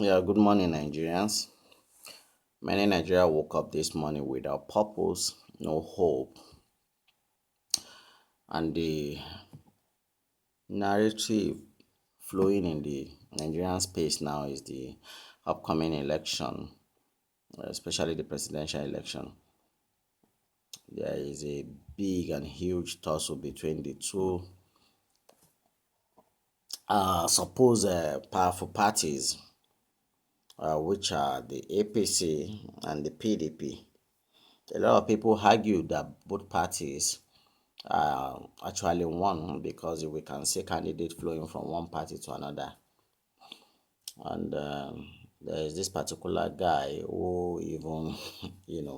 Yeah, good morning, Nigerians. Many Nigeria woke up this morning without purpose, no hope, and the narrative flowing in the Nigerian space now is the upcoming election, especially the presidential election. There is a big and huge tussle between the two supposed powerful parties, which are the APC and the PDP. A lot of people argue that both parties actually won because we can see candidates flowing from one party to another. And there is this particular guy who even,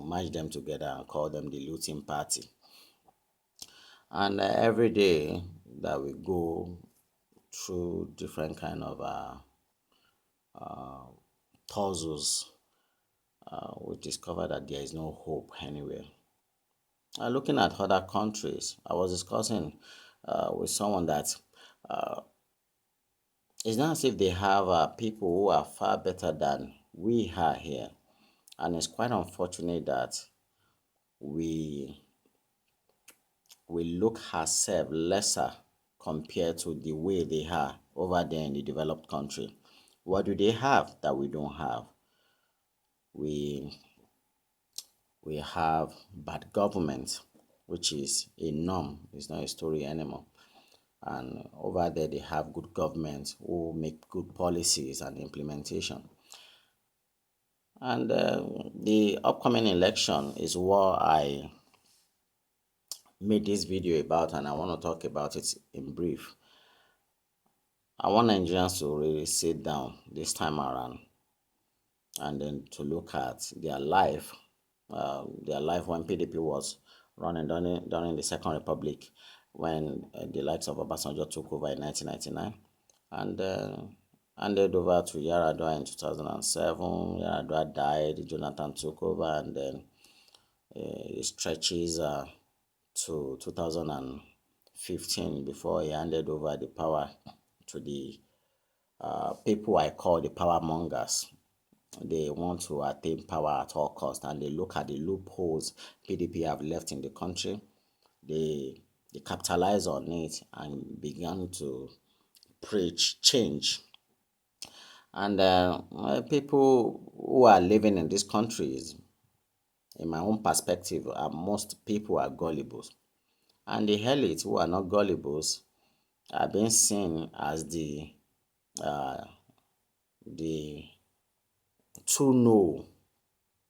matched them together and called them the looting party. And every day that we go through different kind of tussles, we discover that there is no hope anywhere. Looking at other countries, I was discussing with someone that it's not as if they have people who are far better than we are here. And it's quite unfortunate that we we look ourselves lesser compared to the way they are over there in the developed country. What do they have that we don't have? We we have bad government, which is a norm. It's not a story anymore. And over there, they have good government who make good policies and implementation. And the upcoming election is what I made this video about, and I want to talk about it in brief. I want Nigerians to really sit down this time around and then to look at their life when PDP was running during the Second Republic, when the likes of Obasanjo took over in 1999, and handed over to Yaradua in 2007. Yaradua died, Jonathan took over, and then it stretches to 2015 before he handed over the power to the people I call the power mongers. They want to attain power at all cost, and they look at the loopholes PDP have left in the country. They capitalize on it and began to preach change. And people who are living in these countries, in my own perspective, most people are gullible. And the elites who are not gullibles are being seen as uh, the true know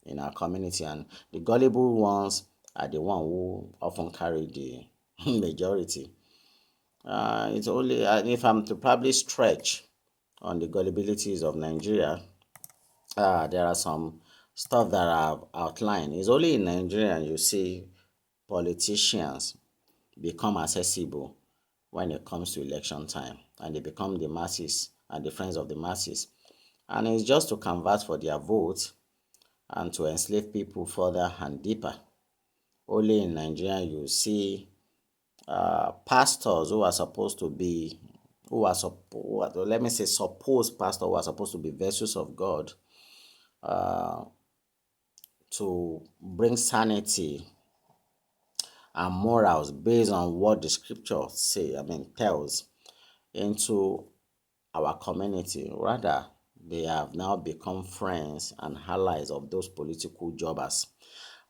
in our community, and the gullible ones are the one who often carry the majority. It's only if I'm to probably stretch on the gullibilities of Nigeria, there are some stuff that I've outlined. It's only in Nigeria you see politicians become accessible when it comes to election time, and they become the masses and the friends of the masses. And it's just to canvass for their vote and to enslave people further and deeper. Only in Nigeria you see pastors who are supposed to be, let me say, supposed pastors who are supposed to be vessels of God to bring sanity and morals based on what the scripture tells into our community. Rather, they have now become friends and allies of those political jobbers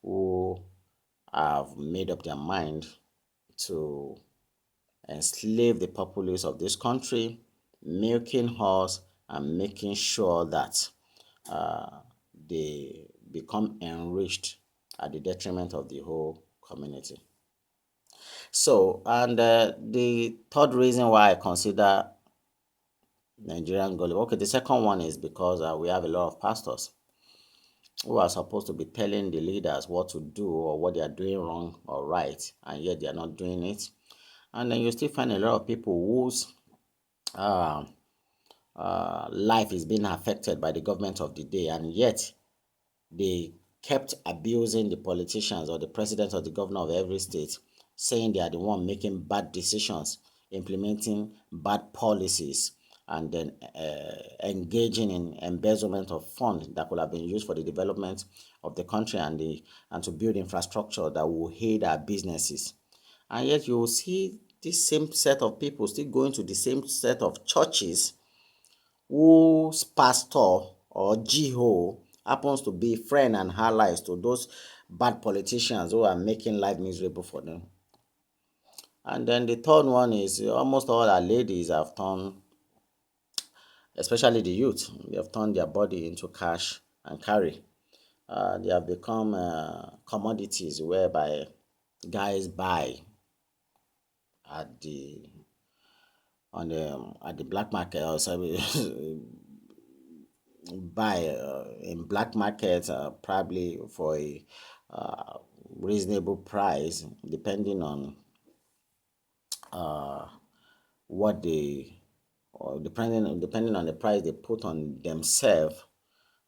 who have made up their mind to enslave the populace of this country, milking us and making sure that they become enriched at the detriment of the whole community. So, and the third reason why I consider Nigerian gullible, okay, the second one is because we have a lot of pastors who are supposed to be telling the leaders what to do or what they are doing wrong or right, and yet they are not doing it. And then you still find a lot of people whose uh, life is being affected by the government of the day, and yet they kept abusing the politicians or the president or the governor of every state, saying they are the one making bad decisions, implementing bad policies, and then engaging in embezzlement of funds that could have been used for the development of the country and to build infrastructure that will aid our businesses. And yet you will see this same set of people still going to the same set of churches whose pastor or GO happens to be friend and allies to those bad politicians who are making life miserable for them. And then the third one is almost all our ladies have turned, especially the youth, they have turned their body into cash and carry. They have become commodities whereby guys buy at the at the black market, or sorry, buy in black market, probably for a uh, reasonable price, depending on what they, or depending on the price they put on themselves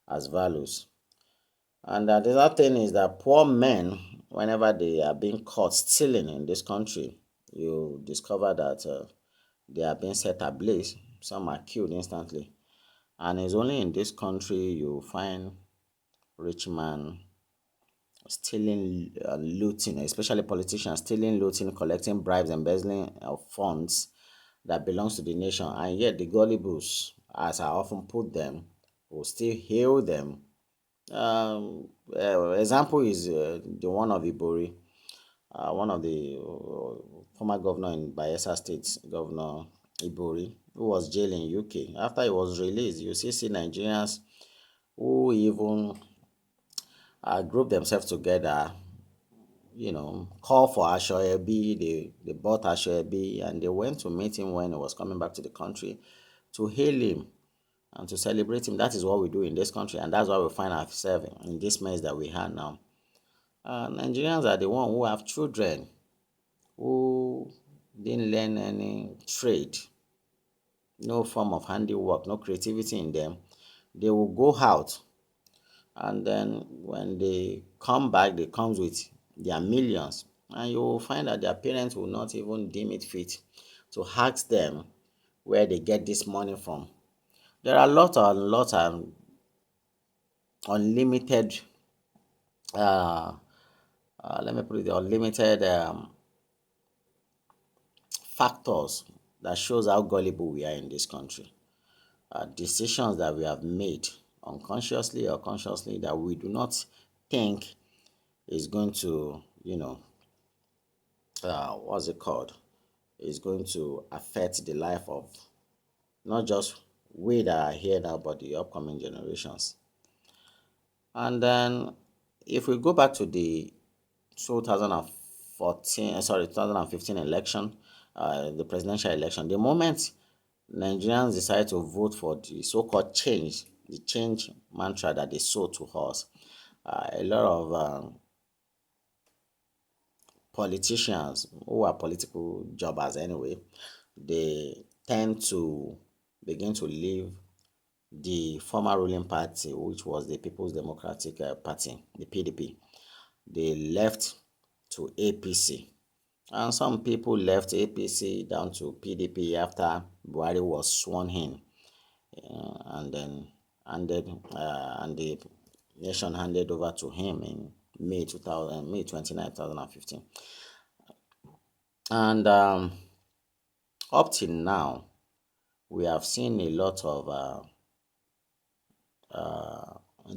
as values. And the other thing is that poor men, whenever they are being caught stealing in this country, you discover that they are being set ablaze. Some are killed instantly. And it's only in this country you find rich man stealing, looting, especially politicians stealing, looting, collecting bribes, embezzling of funds that belongs to the nation. And yet the gullibles, as I often put them, will still hail them. Example is the one of Ibori, one of the former governor in Bayelsa State, Governor Ibori, who was jailed in UK. After he was released, you see Nigerians who even group themselves together, call for Ashoebi. They bought Ashoebi and they went to meet him when he was coming back to the country to hail him and to celebrate him. That is what we do in this country, and that's why we find ourselves in this mess that we have now. Nigerians are the one who have children who didn't learn any trade, no form of handiwork, no creativity in them. They will go out, and then when they come back, they come with their millions, and you will find that their parents will not even deem it fit to ask them where they get this money from. There are lots of unlimited, uh, let me put it, unlimited factors that shows how gullible we are in this country. Decisions that we have made unconsciously or consciously that we do not think is going to, what's it called, is going to affect the life of not just we that are here now, but the upcoming generations. And then if we go back to the 2015 election, the presidential election, the moment Nigerians decided to vote for the so-called change, the change mantra that they sold to us, a lot of politicians who are political jobbers anyway, they tend to begin to leave the former ruling party, which was the People's Democratic Party, the PDP. They left to APC. And some people left APC down to PDP after Buhari was sworn in, and then and the nation handed over to him in May 29, 2015. And up till now, we have seen a lot of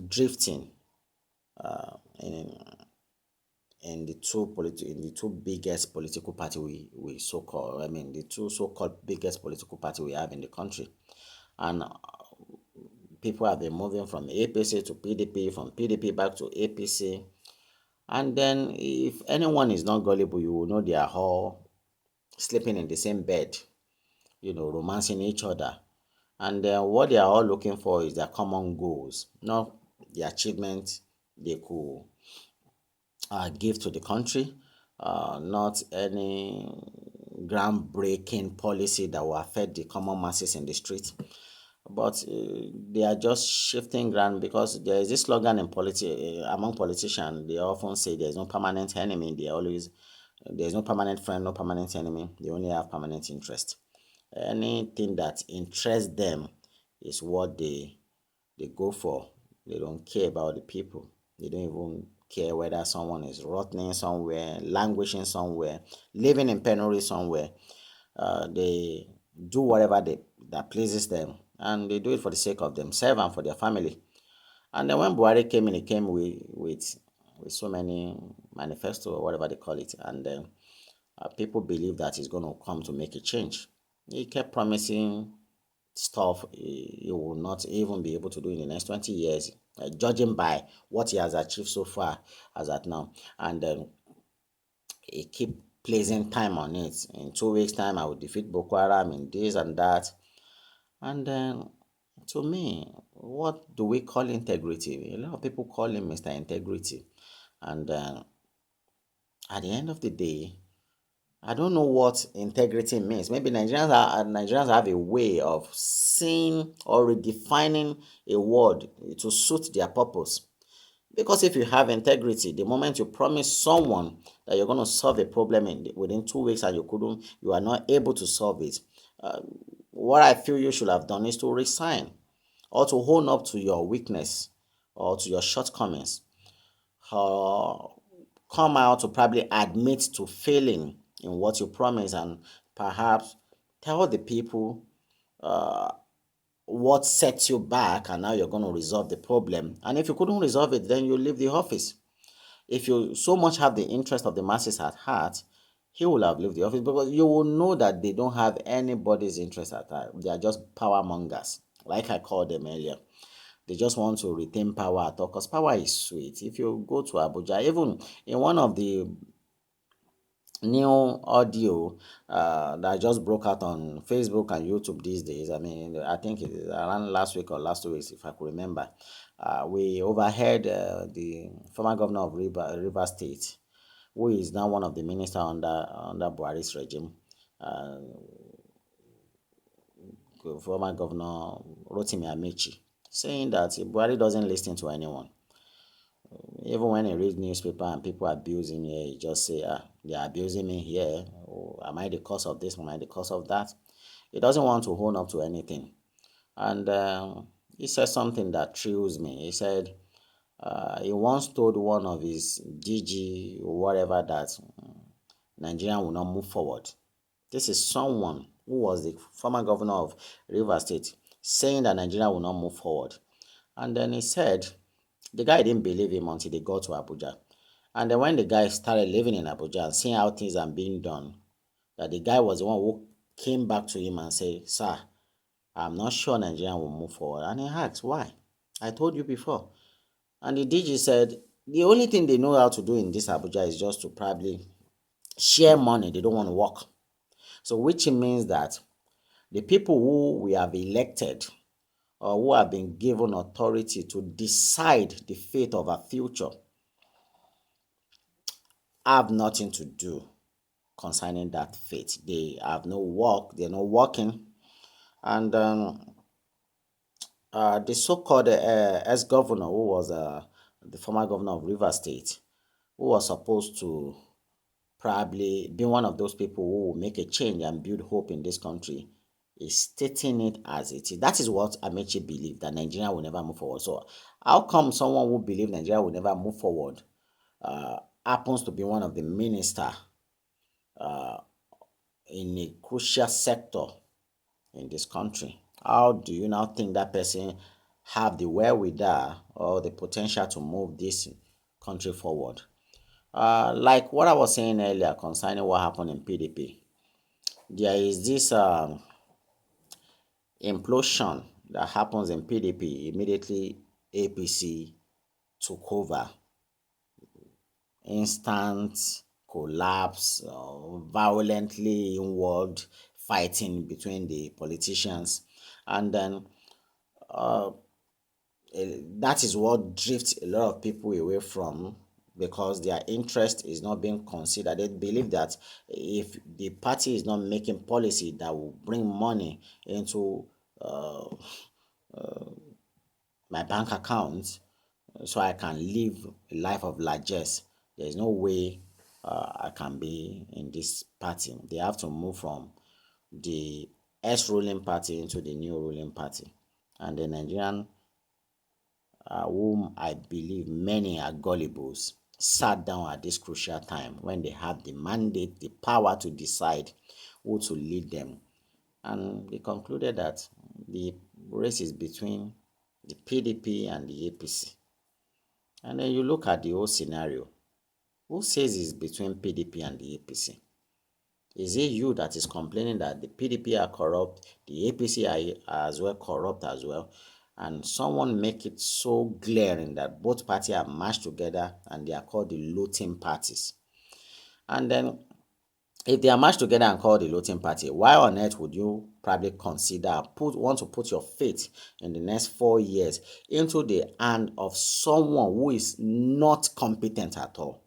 drifting in in the two biggest political party we so called, I mean the two so called biggest political party we have in the country. And people have been moving from APC to PDP, from PDP back to APC. And then if anyone is not gullible, you will know they are all sleeping in the same bed, romancing each other. And what they are all looking for is their common goals, not the achievement they could give to the country, not any groundbreaking policy that will affect the common masses in the street. But they are just shifting ground because there is this slogan in among politicians. They often say there is no permanent enemy. There is no permanent friend, no permanent enemy. They only have permanent interest. Anything that interests them is what they go for. They don't care about the people. They don't even care whether someone is rotting somewhere, languishing somewhere, living in penury somewhere. They do whatever that pleases them, and they do it for the sake of themselves and for their family. And then when Buhari came in, he came with so many manifesto or whatever they call it, and people believe that he's going to come to make a change. He kept promising stuff he will not even be able to do in the next 20 years, judging by what he has achieved so far as at now. And he keep placing time on it. In 2 weeks' time, I will defeat Boko Haram in this and that. And then, to me, what do we call integrity? A lot of people call him Mr. Integrity. And at the end of the day, I don't know what integrity means. Maybe Nigerians have a way of seeing or redefining a word to suit their purpose. Because if you have integrity, the moment you promise someone that you're going to solve a problem within 2 weeks and you are not able to solve it, uh, what I feel you should have done is to resign or to own up to your weakness or to your shortcomings. Uh, Come out to probably admit to failing in what you promise and perhaps tell the people uh, what sets you back and how you're going to resolve the problem. And if you couldn't resolve it, then you leave the office. If you so much have the interest of the masses at heart, he will have left the office because you will know that they don't have anybody's interest at heart. They are just power mongers, like I called them earlier. They just want to retain power at all because power is sweet. If you go to Abuja, even in one of the new audio that just broke out on Facebook and YouTube these days. I mean, I think it is around last week or last 2 weeks, if I could remember. We overheard the former governor of River State, who is now one of the ministers under Buhari's regime, uh, former governor Rotimi Amechi, saying that Buhari doesn't listen to anyone. Even when he reads newspaper and people abuse him here, he just say, they are abusing me here. Oh, am I the cause of this? Am I the cause of that? He doesn't want to own up to anything. And he said something that thrills me. He said he once told one of his DG or whatever that Nigeria will not move forward. This is someone who was the former governor of River State saying that Nigeria will not move forward. And then he said the guy didn't believe him until they got to Abuja. And then when the guy started living in Abuja and seeing how things are being done, that the guy was the one who came back to him and said, Sir, I'm not sure Nigeria will move forward. And he asked, why? I told you before. And the DG said, the only thing they know how to do in this Abuja is just to probably share money. They don't want to work. So which means that the people who we have elected or who have been given authority to decide the fate of our future have nothing to do concerning that fate. They have no work, they're not working. And the so-called ex-governor, who was the former governor of River State, who was supposed to probably be one of those people who will make a change and build hope in this country, is stating it as it is. That is what Amechi believed, that Nigeria will never move forward. So how come someone who believes Nigeria will never move forward happens to be one of the minister in a crucial sector in this country? How do you now think that person have the wherewithal or the potential to move this country forward? Like what I was saying earlier concerning what happened in PDP, there is this implosion that happens in PDP immediately APC took over. Instant collapse, violently inward fighting between the politicians, and then that is what drifts a lot of people away from, because their interest is not being considered. They believe that if the party is not making policy that will bring money into my bank account so I can live a life of largesse, there's no way I can be in this party. They have to move from the ex-ruling party into the new ruling party. And the Nigerian, whom I believe many are gullibles, sat down at this crucial time when they have the mandate, the power to decide who to lead them. And they concluded that the race is between the PDP and the APC. And then you look at the whole scenario. Who says it's between PDP and the APC? Is it you that is complaining that the PDP are corrupt, the APC are as well corrupt as well, and someone make it so glaring that both parties are mashed together and they are called the looting parties? And then if they are matched together and called the looting party, why on earth would you probably consider want to put your faith in the next 4 years into the hand of someone who is not competent at all?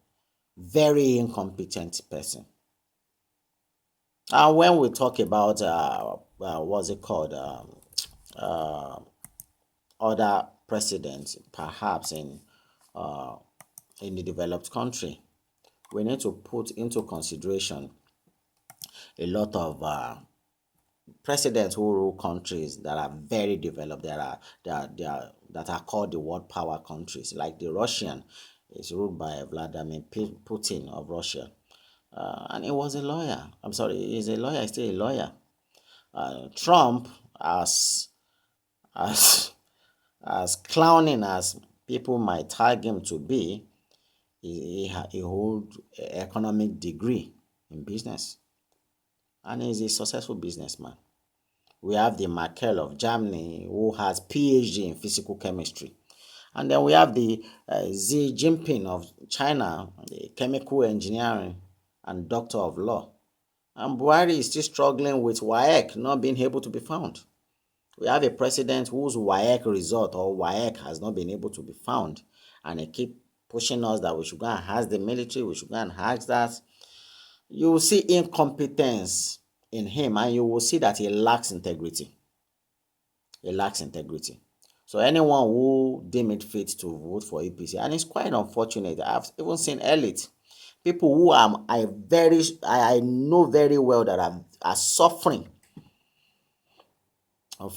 Very incompetent person. And when we talk about what's it called, other presidents, perhaps in the developed country, we need to put into consideration a lot of presidents who rule countries that are very developed, that are called the world power countries, like the Russian is ruled by Vladimir Putin of Russia. And he was a lawyer. I'm sorry, he's a lawyer, he's still a lawyer. Trump, as as clowning as people might tag him to be, he holds an economic degree in business, and he's a successful businessman. We have the Merkel of Germany, who has PhD in physical chemistry. And then we have the Xi Jinping of China, the chemical engineering and doctor of law. And Buhari is still struggling with WAEC not being able to be found. We have a president whose WAEC result or WAEC has not been able to be found. And he keep pushing us that we should go and ask the military, we should go and ask that. You will see incompetence in him, and you will see that he lacks integrity. He lacks integrity. So anyone who deem it fit to vote for APC, and it's quite unfortunate. I've even seen elite people who I know very well that are suffering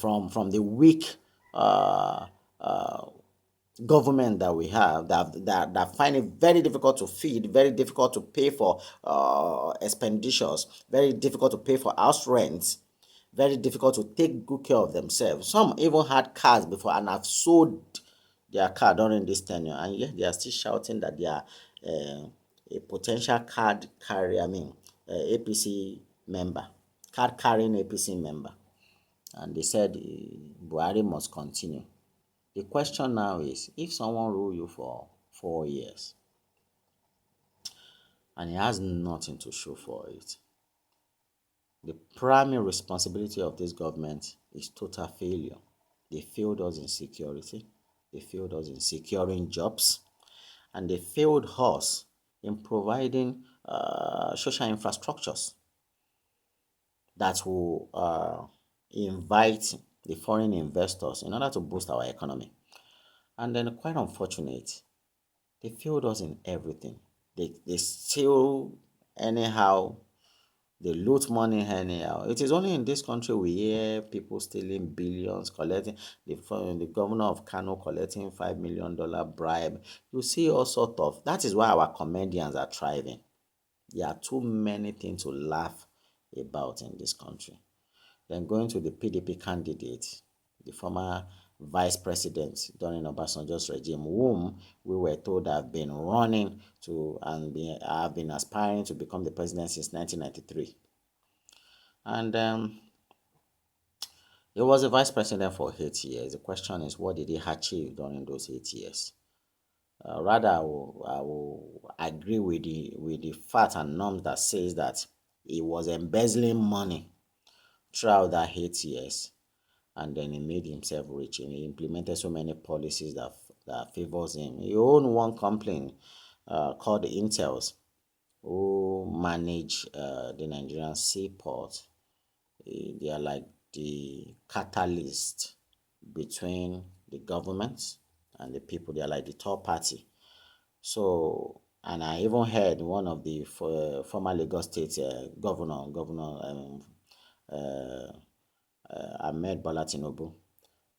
from the weak uh, uh, government that we have, that find it very difficult to feed, very difficult to pay for expenditures, very difficult to pay for house rents, very difficult to take good care of themselves. Some even had cars before and have sold their car during this tenure, and yet they are still shouting that they are a potential card carrier, APC member, card carrying APC member. And they said Buhari must continue. The question now is, if someone rule you for 4 years and he has nothing to show for it, the primary responsibility of this government is total failure. They failed us in security, they failed us in securing jobs, and they failed us in providing social infrastructures that will invite the foreign investors in order to boost our economy. And then, quite unfortunate, they failed us in everything. They steal anyhow, they loot money anyhow. It is only in this country we hear people stealing billions, collecting the governor of Kano collecting $5 million bribe. You see all sort of. That is why our comedians are thriving. There are too many things to laugh about in this country. Then going to the PDP candidate, the former vice president during Obasanjo's regime, whom we were told have been running to and have been aspiring to become the president since 1993. And he was a vice president for 8 years. The question is, what did he achieve during those 8 years? Rather, I will agree with the fact and norms that says that he was embezzling money throughout that 8 years, and then he made himself rich, and he implemented so many policies that favors him. He owned one company called Intels, who manage the Nigerian seaport. They are like the catalyst between the government and the people. They are like the third party. So, and I even heard one of the former Lagos State governor, Ahmed Bola Tinubu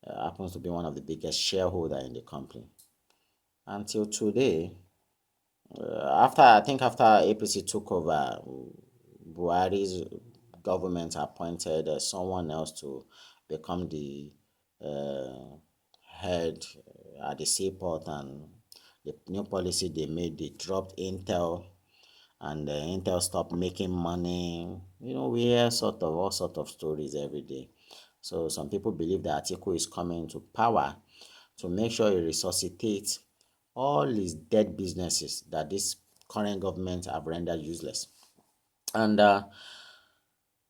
happens to be one of the biggest shareholder in the company. Until today, after APC took over, Buhari's government appointed someone else to become the uh, head at the seaport, and the new policy they made, they dropped Intel, and Intel stopped making money. We hear all sort of stories every day. So some people believe that Atiku is coming to power to make sure he resuscitates all his dead businesses that this current government have rendered useless. And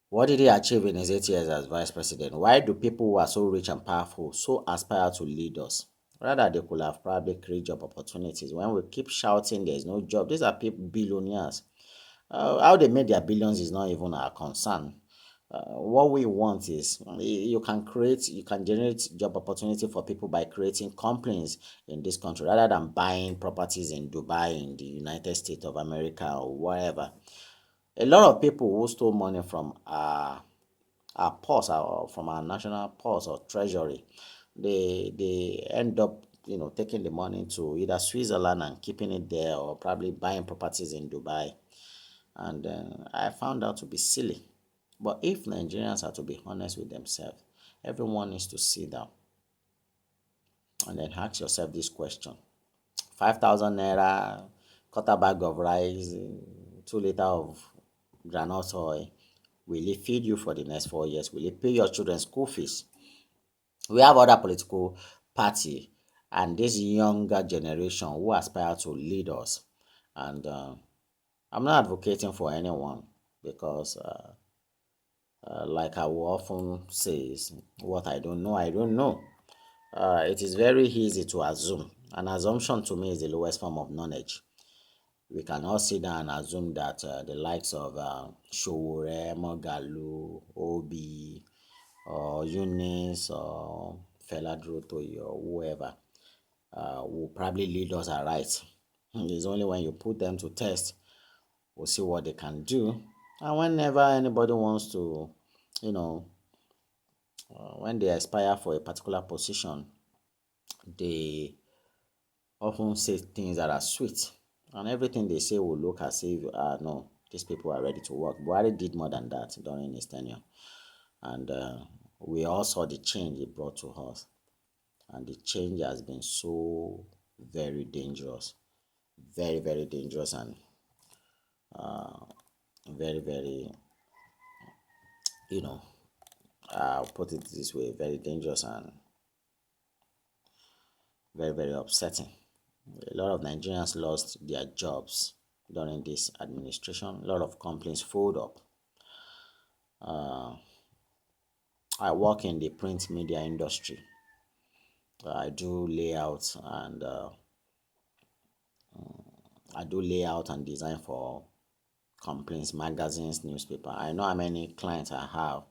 what did he achieve in his 8 years as vice president? Why do people who are so rich and powerful so aspire to lead us? Rather, they could have probably created job opportunities. When we keep shouting there's no job, these are people, billionaires. How they made their billions is not even our concern. What we want is you can generate job opportunity for people by creating companies in this country rather than buying properties in Dubai, in the United States of America, or wherever. A lot of people who stole money from our purse, from our national purse or treasury, they end up taking the money to either Switzerland and keeping it there, or probably buying properties in Dubai. And I found out to be silly. But if Nigerians are to be honest with themselves, everyone needs to sit down and then ask yourself this question: 5,000 naira, quarter bag of rice, 2 liter of groundnut oil, will it feed you for the next 4 years? Will it pay your children's school fees? We have other political party and this younger generation who aspire to lead us. And I'm not advocating for anyone, because like I will often say, is what I don't know, I don't know. It is very easy to assume. An assumption to me is the lowest form of knowledge. We can all sit down and assume that the likes of Showore, Mogalu, Obi, or Eunice, or Fela Drotoy, or whoever will probably lead us aright. It's only when you put them to test, we'll see what they can do. And whenever anybody wants to, you know, when they aspire for a particular position, they often say things that are sweet, and everything they say will look as if, no, these people are ready to work. Buhari did more than that during his tenure, and we all saw the change it brought to us, and the change has been so very dangerous, very, very dangerous, and very, very, you know, I'll put it this way, very dangerous and very, very upsetting. A lot of Nigerians lost their jobs during this administration. A lot of companies fold up. I work in the print media industry. I do layout and design for companies, magazines, newspaper. I know how many clients I have,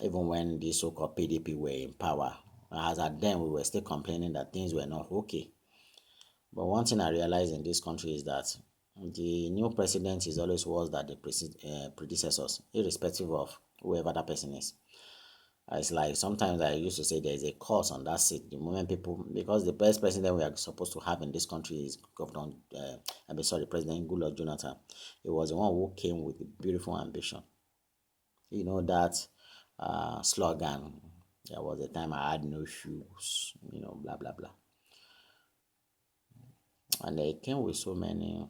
even when the so-called PDP were in power. As at then, we were still complaining that things were not okay. But one thing I realize in this country is that the new president is always worse than the predecessors, irrespective of whoever that person is. It's like sometimes I used to say there is a curse on that seat. The moment people, because the best president we are supposed to have in this country is President Goodluck Jonathan. He was the one who came with a beautiful ambition. That slogan. There was a time I had no shoes. Blah blah blah. And he came with so many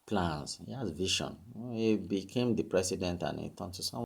plans. He has vision. He became the president and he turned to someone